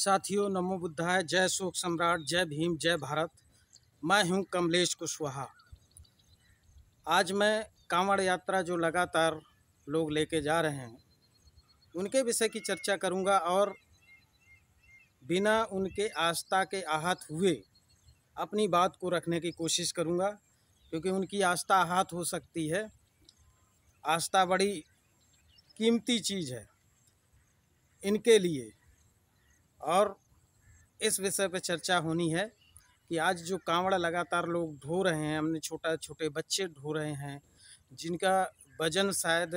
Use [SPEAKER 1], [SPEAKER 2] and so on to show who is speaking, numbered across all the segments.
[SPEAKER 1] साथियों, नमो बुद्धाय। जय शोक सम्राट, जय भीम, जय भारत। मैं हूं कमलेश कुशवाहा। आज मैं कांवड़ यात्रा जो लगातार लोग लेके जा रहे हैं उनके विषय की चर्चा करूंगा और बिना उनके आस्था के आहत हुए अपनी बात को रखने की कोशिश करूंगा, क्योंकि उनकी आस्था आहत हो सकती है। आस्था बड़ी कीमती चीज़ है इनके लिए। और इस विषय पर चर्चा होनी है कि आज जो कांवड़ लगातार लोग ढो रहे हैं, हमने छोटे बच्चे ढो रहे हैं जिनका वजन शायद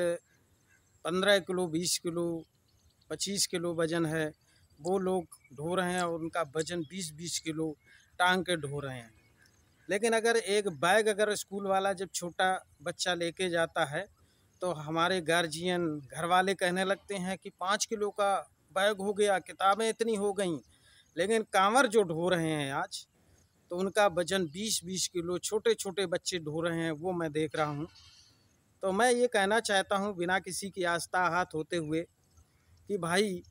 [SPEAKER 1] 15 किलो, 20 किलो, 25 किलो वजन है, वो लोग ढो रहे हैं और उनका वजन 20-20 किलो टांग के ढो रहे हैं। लेकिन अगर एक बैग अगर स्कूल वाला जब छोटा बच्चा लेके जाता है तो हमारे गार्जियन, घर वाले कहने लगते हैं कि 5 किलो का बैग हो गया, किताबें इतनी हो गई। लेकिन कांवड़ जो ढो रहे हैं आज, तो उनका वजन 20-20 किलो छोटे छोटे बच्चे ढो रहे हैं, वो मैं देख रहा हूँ। तो मैं ये कहना चाहता हूँ बिना किसी की आस्था आहत होते हुए कि भाई,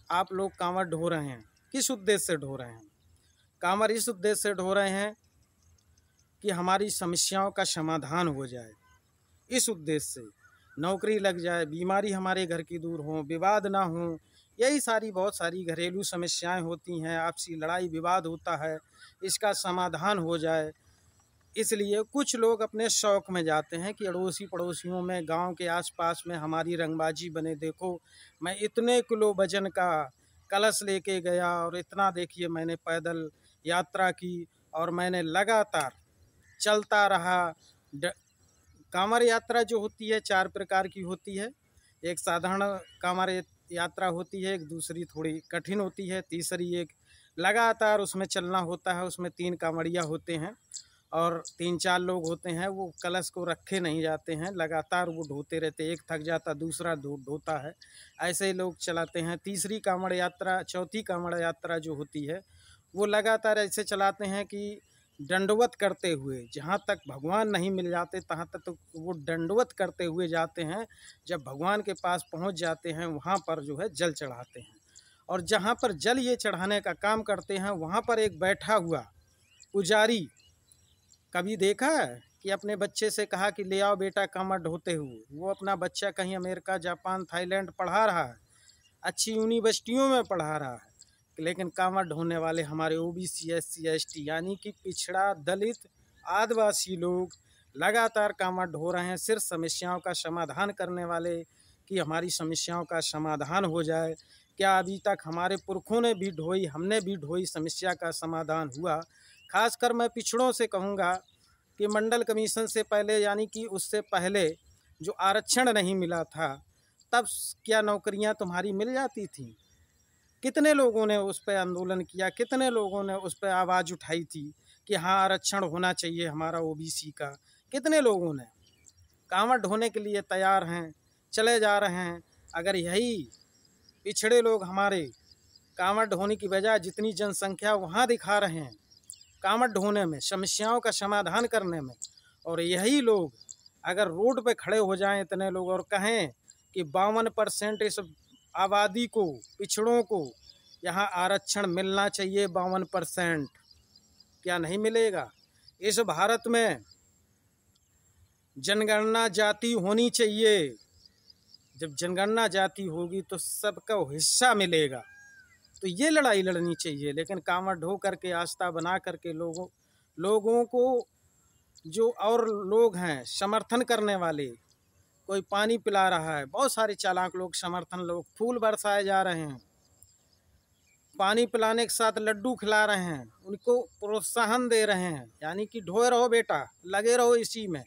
[SPEAKER 1] आप लोग कांवड़ ढो रहे हैं, किस उद्देश्य से ढो रहे हैं? कांवड़ इस उद्देश्य से ढो रहे हैं कि हमारी समस्याओं का समाधान हो जाए। इस उद्देश्य से नौकरी लग जाए, बीमारी हमारे घर की दूर हो, विवाद ना हो, यही सारी बहुत सारी घरेलू समस्याएं होती हैं, आपसी लड़ाई विवाद होता है, इसका समाधान हो जाए। इसलिए कुछ लोग अपने शौक़ में जाते हैं कि अड़ोसी पड़ोसियों में, गांव के आसपास में हमारी रंगबाजी बने। देखो, मैं इतने किलो वजन का कलश लेके गया और इतना देखिए मैंने पैदल यात्रा की और मैंने लगातार चलता रहा। कांवड़ यात्रा जो होती है 4 प्रकार की होती है। एक साधारण कांवड़ यात्रा होती है, एक दूसरी थोड़ी कठिन होती है, तीसरी एक लगातार उसमें चलना होता है। उसमें 3 कांवड़िया होते हैं और 3-4 लोग होते हैं। वो कलश को रखे नहीं जाते हैं, लगातार वो ढोते रहते। एक थक जाता, दूसरा ढोता है, ऐसे ही लोग चलाते हैं। तीसरी कांवड़ यात्रा, चौथी कांवड़ यात्रा जो होती है वो लगातार ऐसे चलाते हैं कि दंडवत करते हुए, जहाँ तक भगवान नहीं मिल जाते तहाँ तक तो वो दंडवत करते हुए जाते हैं। जब भगवान के पास पहुँच जाते हैं वहाँ पर जो है जल चढ़ाते हैं। और जहाँ पर जल ये चढ़ाने का काम करते हैं वहाँ पर एक बैठा हुआ पुजारी, कभी देखा है कि अपने बच्चे से कहा कि ले आओ बेटा कांवड़ ढोते हुए? वो अपना बच्चा कहीं अमेरिका, जापान, थाईलैंड पढ़ा रहा है, अच्छी यूनिवर्सिटियों में पढ़ा रहा है, लेकिन कांवड़ ढोने वाले हमारे ओबीसी, SC, ST यानी कि पिछड़ा, दलित, आदिवासी लोग लगातार कांवड़ ढो रहे हैं। सिर्फ समस्याओं का समाधान करने वाले कि हमारी समस्याओं का समाधान हो जाए। क्या अभी तक हमारे पुरखों ने भी ढोई, हमने भी ढोई, समस्या का समाधान हुआ? खासकर मैं पिछड़ों से कहूँगा कि मंडल कमीशन से पहले, यानी कि उससे पहले जो आरक्षण नहीं मिला था, तब क्या नौकरियां तुम्हारी मिल जाती थी? कितने लोगों ने उस पर आंदोलन किया, कितने लोगों ने उस पर आवाज़ उठाई थी कि हाँ, आरक्षण होना चाहिए हमारा ओबीसी का? कितने लोगों ने? कांवड़ ढोने के लिए तैयार हैं, चले जा रहे हैं। अगर यही पिछड़े लोग हमारे कांवड़ ढोने की बजाय जितनी जनसंख्या वहाँ दिखा रहे हैं कांवड़ ढोने में, समस्याओं का समाधान करने में, और यही लोग अगर रोड पे खड़े हो जाएं इतने लोग और कहें कि 52% इस आबादी को, पिछड़ों को यहाँ आरक्षण मिलना चाहिए, 52%, क्या नहीं मिलेगा? इस भारत में जनगणना जाति होनी चाहिए। जब जनगणना जाति होगी तो सबका हिस्सा मिलेगा। तो ये लड़ाई लड़नी चाहिए। लेकिन कांवड़ ढो करके, आस्था बना करके लोगों को जो और लोग हैं समर्थन करने वाले, कोई पानी पिला रहा है, बहुत सारे चालाक लोग, समर्थन लोग, फूल बरसाए जा रहे हैं, पानी पिलाने के साथ लड्डू खिला रहे हैं, उनको प्रोत्साहन दे रहे हैं, यानी कि ढोए रहो बेटा, लगे रहो इसी में,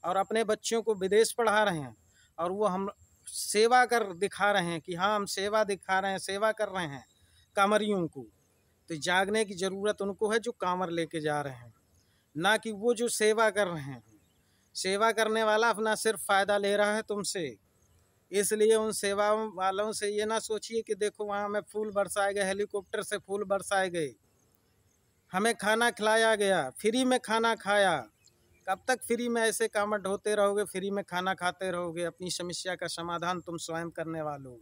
[SPEAKER 1] और अपने बच्चों को विदेश पढ़ा रहे हैं। और वो हम सेवा कर दिखा रहे हैं कि हाँ, हम सेवा दिखा रहे हैं, सेवा कर रहे हैं कांवरियों को। तो जागने की ज़रूरत उनको है जो कांवड़ लेके जा रहे हैं, ना कि वो जो सेवा कर रहे हैं। सेवा करने वाला अपना सिर्फ फ़ायदा ले रहा है तुमसे। इसलिए उन सेवा वालों से ये ना सोचिए कि देखो वहाँ हमें फूल बरसाए गए, हेलीकॉप्टर से फूल बरसाए गए, हमें खाना खिलाया गया, फ्री में खाना खाया। कब तक फ्री में ऐसे कांवड़ ढोते रहोगे, फ्री में खाना खाते रहोगे? अपनी समस्या का समाधान तुम स्वयं करने वालों।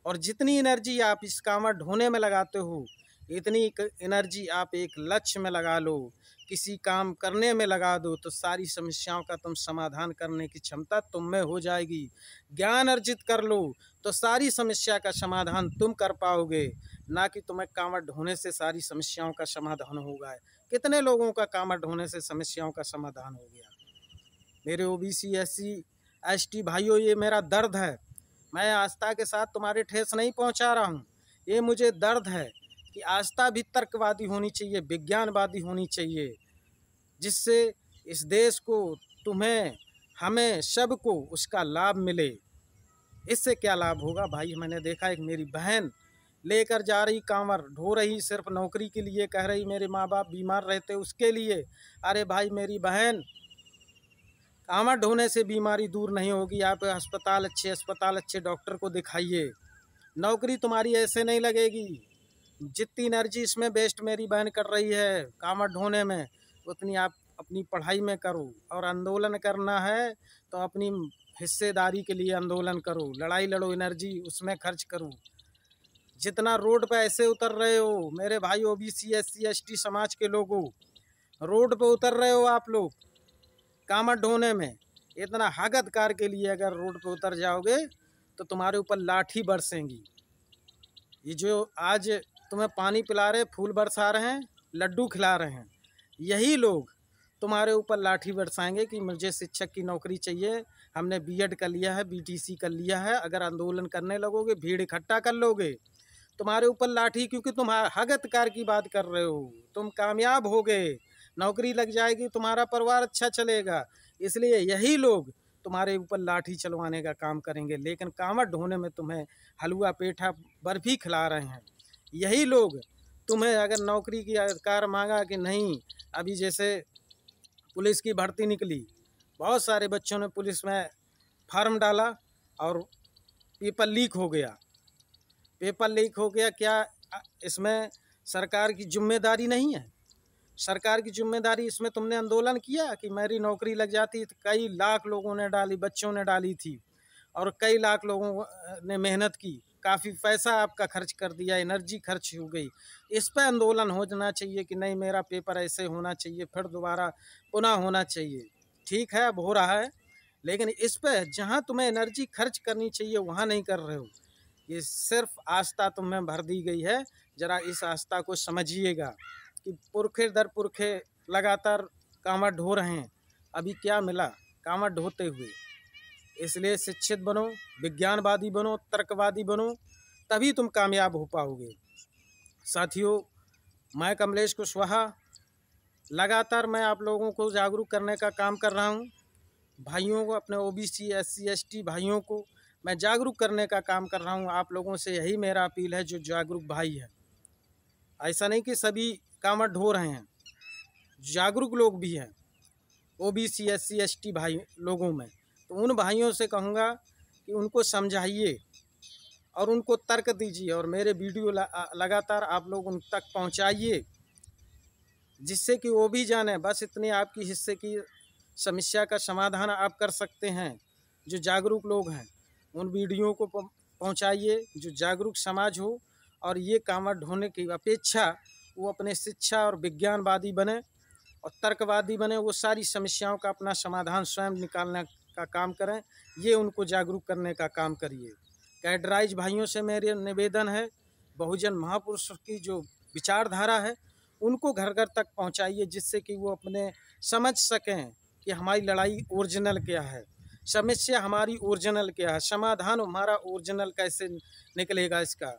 [SPEAKER 1] और जितनी एनर्जी आप इस कांवड़ ढोने में लगाते हो, इतनी एनर्जी आप एक लक्ष्य में लगा लो, किसी काम करने में लगा दो, तो सारी समस्याओं का तुम समाधान करने की क्षमता तुम में हो जाएगी। ज्ञान अर्जित कर लो तो सारी समस्या का समाधान तुम कर पाओगे, ना कि तुम्हें कांवड़ ढोने से सारी समस्याओं का समाधान होगा। कितने लोगों का कांवड़ ढोने से समस्याओं का समाधान हो गया। मेरे ओबीसी SC ST भाइयों, ये मेरा दर्द है। मैं आस्था के साथ तुम्हारे ठेस नहीं पहुंचा रहा हूं। ये मुझे दर्द है कि आस्था भी तर्कवादी होनी चाहिए, विज्ञानवादी होनी चाहिए, जिससे इस देश को, तुम्हें, हमें, सबको उसका लाभ मिले। इससे क्या लाभ होगा भाई? मैंने देखा एक मेरी बहन लेकर जा रही कांवड़ ढो रही, सिर्फ नौकरी के लिए, कह रही मेरे माँ बाप बीमार रहते उसके लिए। अरे भाई मेरी बहन, कांवड़ ढोने से बीमारी दूर नहीं होगी। आप अच्छे अस्पताल अच्छे डॉक्टर को दिखाइए। नौकरी तुम्हारी ऐसे नहीं लगेगी। जितनी एनर्जी इसमें वेस्ट मेरी बहन कर रही है कांवड़ ढोने में, उतनी आप अपनी पढ़ाई में करो। और आंदोलन करना है तो अपनी हिस्सेदारी के लिए आंदोलन करो, लड़ाई लड़ो, एनर्जी उसमें खर्च करो। जितना रोड पे ऐसे उतर रहे हो मेरे भाई ओबीसी SC ST समाज के लोगों, रोड पे उतर रहे हो आप लोग कांवड़ ढोने में, इतना हकतकार के लिए अगर रोड पे उतर जाओगे तो तुम्हारे ऊपर लाठी बरसेंगी। ये जो आज तुम्हें पानी पिला रहे, फूल बरसा रहे हैं, लड्डू खिला रहे हैं, यही लोग तुम्हारे ऊपर लाठी बरसाएंगे कि मुझे शिक्षक की नौकरी चाहिए, हमने B.Ed कर लिया है, BTC कर लिया है। अगर आंदोलन करने लगोगे, भीड़ इकट्ठा कर लोगे, तुम्हारे ऊपर लाठी, क्योंकि तुम हकतकार की बात कर रहे हो। तुम कामयाब हो गए, नौकरी लग जाएगी, तुम्हारा परिवार अच्छा चलेगा, इसलिए यही लोग तुम्हारे ऊपर लाठी चलवाने का काम करेंगे। लेकिन कांवड़ ढोने में तुम्हें हलवा पेठा बर्फी खिला रहे हैं यही लोग। तुम्हें अगर नौकरी की अधिकार मांगा कि नहीं, अभी जैसे पुलिस की भर्ती निकली, बहुत सारे बच्चों ने पुलिस में फार्म डाला और पेपर लीक हो गया। पेपर लीक हो गया, क्या इसमें सरकार की जिम्मेदारी नहीं है? सरकार की जिम्मेदारी इसमें तुमने आंदोलन किया कि मेरी नौकरी लग जाती। तो कई लाख लोगों ने डाली, बच्चों ने डाली थी, और कई लाख लोगों ने मेहनत की, काफ़ी पैसा आपका खर्च कर दिया, एनर्जी खर्च हो गई। इस पर आंदोलन होना चाहिए कि नहीं, मेरा पेपर ऐसे होना चाहिए, फिर दोबारा पुनः होना चाहिए। ठीक है, अब हो रहा है, लेकिन इस पर जहाँ तुम्हें एनर्जी खर्च करनी चाहिए वहाँ नहीं कर रहे हो। ये सिर्फ आस्था तुम में भर दी गई है। ज़रा इस आस्था को समझिएगा कि पुरखे दर पुरखे लगातार कांवड़ ढो रहे हैं, अभी क्या मिला कांवड़ ढोते हुए। इसलिए शिक्षित बनो, विज्ञानवादी बनो, तर्कवादी बनो, तभी तुम कामयाब हो पाओगे। साथियों, मैं कमलेश कुशवाहा, लगातार मैं आप लोगों को जागरूक करने का काम कर रहा हूँ। भाइयों को, अपने ओबीसी SC ST भाइयों को मैं जागरूक करने का काम कर रहा हूँ। आप लोगों से यही मेरा अपील है, जो जागरूक भाई है। ऐसा नहीं कि सभी कांवड़ ढो रहे हैं, जागरूक लोग भी हैं ओबीसी SC ST भाई लोगों में। तो उन भाइयों से कहूँगा कि उनको समझाइए और उनको तर्क दीजिए, और मेरे वीडियो लगातार आप लोग उन तक पहुँचाइए, जिससे कि वो भी जाने बस इतनी आपकी हिस्से की समस्या का समाधान आप कर सकते हैं। जो जागरूक लोग हैं उन वीडियो को पहुँचाइए, जो जागरूक समाज हो, और ये कांवड़ ढोने की अपेक्षा वो अपने शिक्षा और विज्ञानवादी बने और तर्कवादी बने। वो सारी समस्याओं का अपना समाधान स्वयं निकालने का काम करें, ये उनको जागरूक करने का काम करिए। कैडराइज भाइयों से मेरे निवेदन है, बहुजन महापुरुष की जो विचारधारा है उनको घर घर तक पहुंचाइए, जिससे कि वो अपने समझ सकें कि हमारी लड़ाई ओरिजिनल क्या है, समस्या हमारी ओरिजिनल क्या है, समाधान हमारा ओरिजिनल कैसे निकलेगा इसका।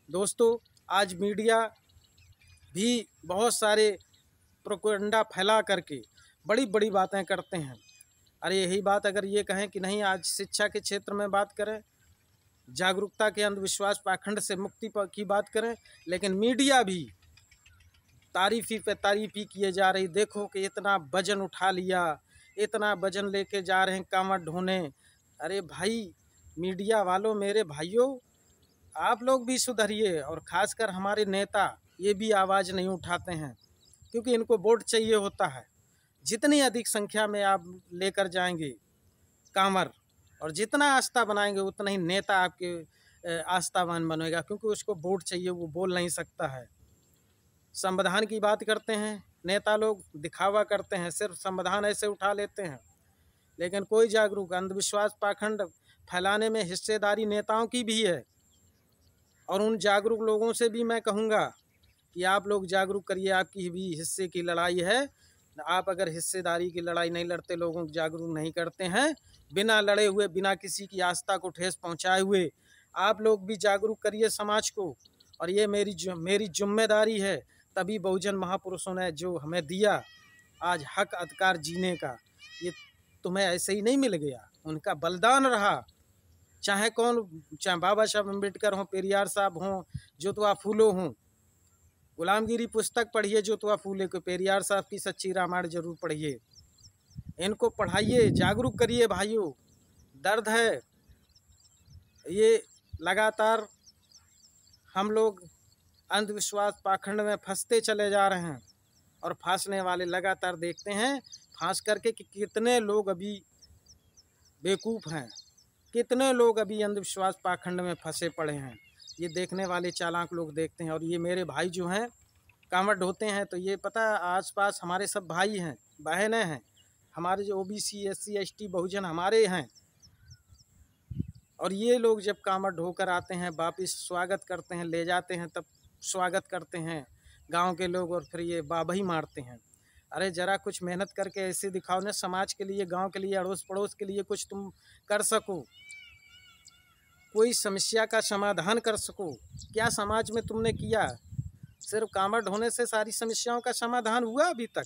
[SPEAKER 1] दोस्तों, आज मीडिया भी बहुत सारे प्रोपेगेंडा फैला करके बड़ी बड़ी बातें करते हैं। अरे यही बात अगर ये कहें कि नहीं, आज शिक्षा के क्षेत्र में बात करें, जागरूकता के, अंधविश्वास पाखंड से मुक्ति की बात करें, लेकिन मीडिया भी तारीफ़ी पे तारीफ़ी किए जा रही। देखो कि इतना वजन उठा लिया, इतना वजन लेके जा रहे हैं कांवड़ ढोने। अरे भाई मीडिया वालों, मेरे भाइयों, आप लोग भी सुधरिए, और ख़ासकर हमारे नेता ये भी आवाज़ नहीं उठाते हैं, क्योंकि इनको वोट चाहिए होता है। जितनी अधिक संख्या में आप लेकर जाएंगे कांवड़ और जितना आस्था बनाएंगे, उतना ही नेता आपके आस्थावान बनेगा, क्योंकि उसको वोट चाहिए, वो बोल नहीं सकता है। संविधान की बात करते हैं नेता लोग, दिखावा करते हैं, सिर्फ संविधान ऐसे उठा लेते हैं, लेकिन कोई जागरूक अंधविश्वास पाखंड फैलाने में हिस्सेदारी नेताओं की भी है। और उन जागरूक लोगों से भी मैं कहूँगा कि आप लोग जागरूक करिए, आपकी भी हिस्से की लड़ाई है। आप अगर हिस्सेदारी की लड़ाई नहीं लड़ते, लोगों को जागरूक नहीं करते हैं, बिना लड़े हुए, बिना किसी की आस्था को ठेस पहुंचाए हुए, आप लोग भी जागरूक करिए समाज को। और ये मेरी जिम्मेदारी है। तभी बहुजन महापुरुषों ने जो हमें दिया आज हक अधिकार जीने का, ये तुम्हें ऐसे ही नहीं मिल गया, उनका बलिदान रहा। चाहे बाबा साहब अम्बेडकर हों, पेरियार साहब हों, ज्योतिबा फूले हों। गुलामगिरी पुस्तक पढ़िए ज्योतिबा फूले को, पेरियार साहब की सच्ची रामायण जरूर पढ़िए, इनको पढ़ाइए, जागरूक करिए भाइयों। दर्द है ये, लगातार हम लोग अंधविश्वास पाखंड में फंसते चले जा रहे हैं, और फांसने वाले लगातार देखते हैं फांस करके कि कितने लोग अभी बेवकूफ़ हैं, कितने लोग अभी अंधविश्वास पाखंड में फंसे पड़े हैं। ये देखने वाले चालाक लोग देखते हैं। और ये मेरे भाई जो हैं कांवड़ ढोते हैं, तो ये पता आसपास हमारे सब भाई हैं, बहनें हैं, हमारे जो ओबीसी SC ST बहुजन हमारे हैं। और ये लोग जब कांवड़ ढोकर आते हैं, वापिस स्वागत करते हैं, ले जाते हैं, तब स्वागत करते हैं गांव के लोग, और फिर ये वाह मारते हैं। अरे ज़रा कुछ मेहनत करके ऐसे दिखाओ ना, समाज के लिए, गांव के लिए, अड़ोस पड़ोस के लिए कुछ तुम कर सको, कोई समस्या का समाधान कर सको। क्या समाज में तुमने किया? सिर्फ कांवड़ ढोने से सारी समस्याओं का समाधान हुआ अभी तक?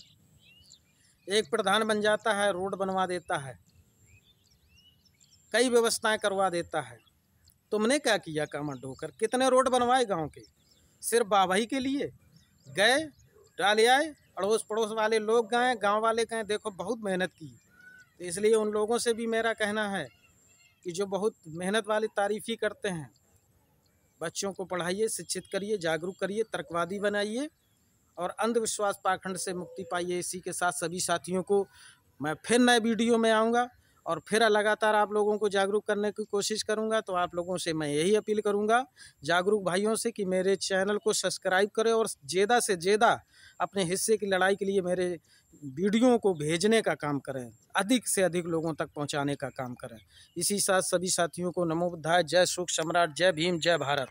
[SPEAKER 1] एक प्रधान बन जाता है, रोड बनवा देता है, कई व्यवस्थाएं करवा देता है। तुमने क्या किया कांवड़ ढोकर? कितने रोड बनवाए गांव के? सिर्फ वाहवाही के लिए गए, डाले आए, अड़ोस पड़ोस वाले लोग गए, गांव वाले गए, देखो बहुत मेहनत की। तो इसलिए उन लोगों से भी मेरा कहना है कि जो बहुत मेहनत वाली तारीफ ही करते हैं, बच्चों को पढ़ाइए, शिक्षित करिए, जागरूक करिए, तर्कवादी बनाइए, और अंधविश्वास पाखंड से मुक्ति पाइए। इसी के साथ सभी साथियों को मैं फिर नए वीडियो में आऊँगा, और फिर लगातार आप लोगों को जागरूक करने की कोशिश करूंगा। तो आप लोगों से मैं यही अपील करूंगा, जागरूक भाइयों से, कि मेरे चैनल को सब्सक्राइब करें, और ज़्यादा से ज़्यादा अपने हिस्से की लड़ाई के लिए मेरे वीडियो को भेजने का काम करें, अधिक से अधिक लोगों तक पहुंचाने का काम करें। इसी साथ सभी साथियों को नमो बुद्धाय, जय सुख सम्राट, जय भीम, जय भारत।